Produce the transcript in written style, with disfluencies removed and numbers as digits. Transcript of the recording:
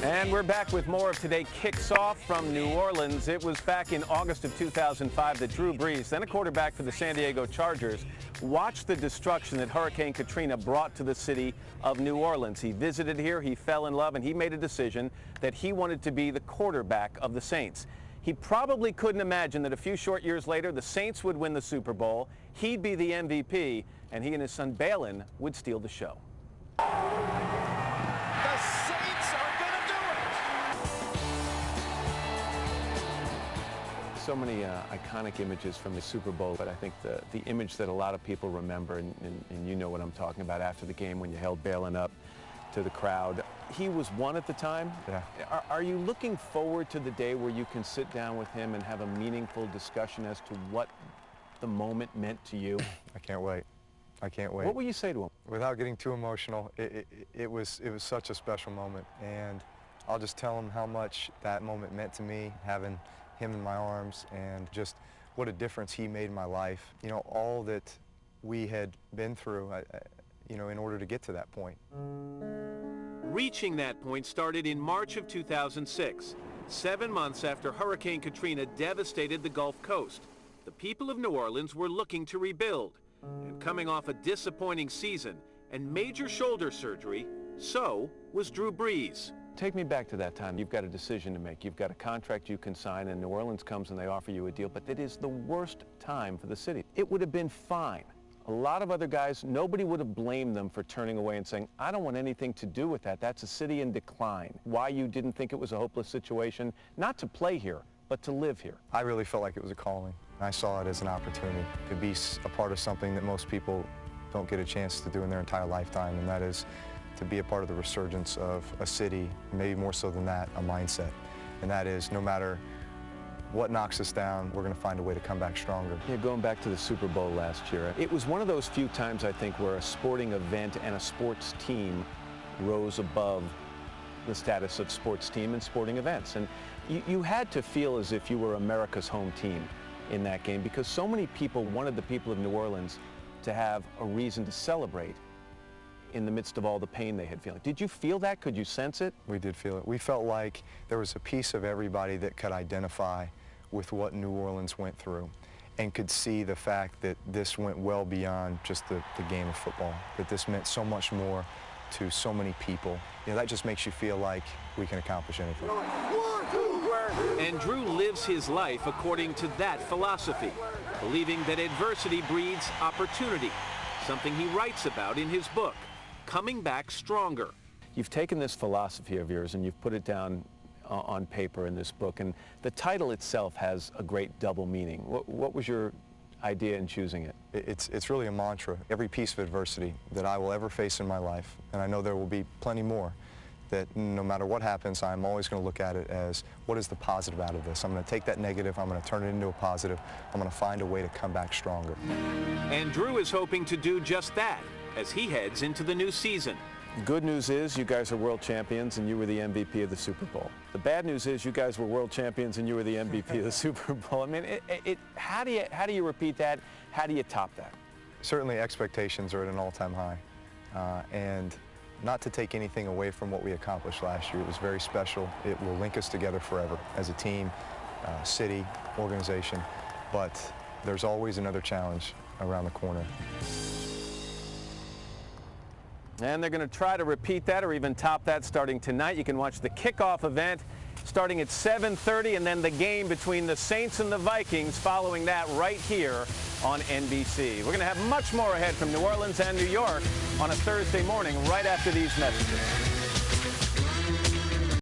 And we're back with more of Today Kicks Off from New Orleans. It was back in August of 2005 that Drew Brees, then a quarterback for the San Diego Chargers, watched the destruction that Hurricane Katrina brought to the city of New Orleans. He visited here, he fell in love, and he made a decision that he wanted to be the quarterback of the Saints. He probably couldn't imagine that a few short years later, the Saints would win the Super Bowl, he'd be the MVP, and he and his son Balin would steal the show. So many iconic images from the Super Bowl, but I think the image that a lot of people remember, and you know what I'm talking about, after the game when you held Balin up to the crowd. He was one at the time. Yeah. Are you looking forward to the day where you can sit down with him and have a meaningful discussion as to what the moment meant to you? I can't wait. I can't wait. What will you say to him? Without getting too emotional, it was such a special moment, and I'll just tell him how much that moment meant to me, having him in my arms, and just what a difference he made in my life. You know, all that we had been through, you know, in order to get to that point. Reaching that point started in March of 2006, 7 months after Hurricane Katrina devastated the Gulf Coast. The people of New Orleans were looking to rebuild, and coming off a disappointing season and major shoulder surgery, so was Drew Brees. Take me back to that time. You've got a decision to make. You've got a contract you can sign, and New Orleans comes and they offer you a deal, but it is the worst time for the city. It would have been fine. A lot of other guys, nobody would have blamed them for turning away and saying, I don't want anything to do with that. That's a city in decline. Why you didn't think it was a hopeless situation, not to play here, but to live here. I really felt like it was a calling. I saw it as an opportunity to be a part of something that most people don't get a chance to do in their entire lifetime, and that is to be a part of the resurgence of a city, maybe more so than that, a mindset. And that is, no matter what knocks us down, we're going to find a way to come back stronger. Yeah, going back to the Super Bowl last year, it was one of those few times, I think, where a sporting event and a sports team rose above the status of sports team and sporting events. And you had to feel as if you were America's home team in that game, because so many people wanted the people of New Orleans to have a reason to celebrate in the midst of all the pain they had feeling. Did you feel that? Could you sense it? We did feel it. We felt like there was a piece of everybody that could identify with what New Orleans went through and could see the fact that this went well beyond just the game of football, that this meant so much more to so many people. You know, that just makes you feel like we can accomplish anything. And Drew lives his life according to that philosophy, believing that adversity breeds opportunity, something he writes about in his book, Coming Back Stronger. You've taken this philosophy of yours and you've put it down on paper in this book, and the title itself has a great double meaning. What was your idea in choosing it? It's really a mantra. Every piece of adversity that I will ever face in my life, and I know there will be plenty more, that no matter what happens, I'm always going to look at it as, what is the positive out of this? I'm going to take that negative, I'm going to turn it into a positive, I'm going to find a way to come back stronger. And Drew is hoping to do just that as he heads into the new season. Good news is you guys are world champions and you were the MVP of the Super Bowl. The bad news is you guys were world champions and you were the MVP of the Super Bowl. I mean, how do you repeat that? How do you top that? Certainly expectations are at an all-time high. And not to take anything away from what we accomplished last year. It was very special. It will link us together forever as a team, city, organization. But there's always another challenge around the corner. And they're going to try to repeat that or even top that starting tonight. You can watch the kickoff event starting at 7:30, and then the game between the Saints and the Vikings following that right here on NBC. We're going to have much more ahead from New Orleans and New York on a Thursday morning right after these messages.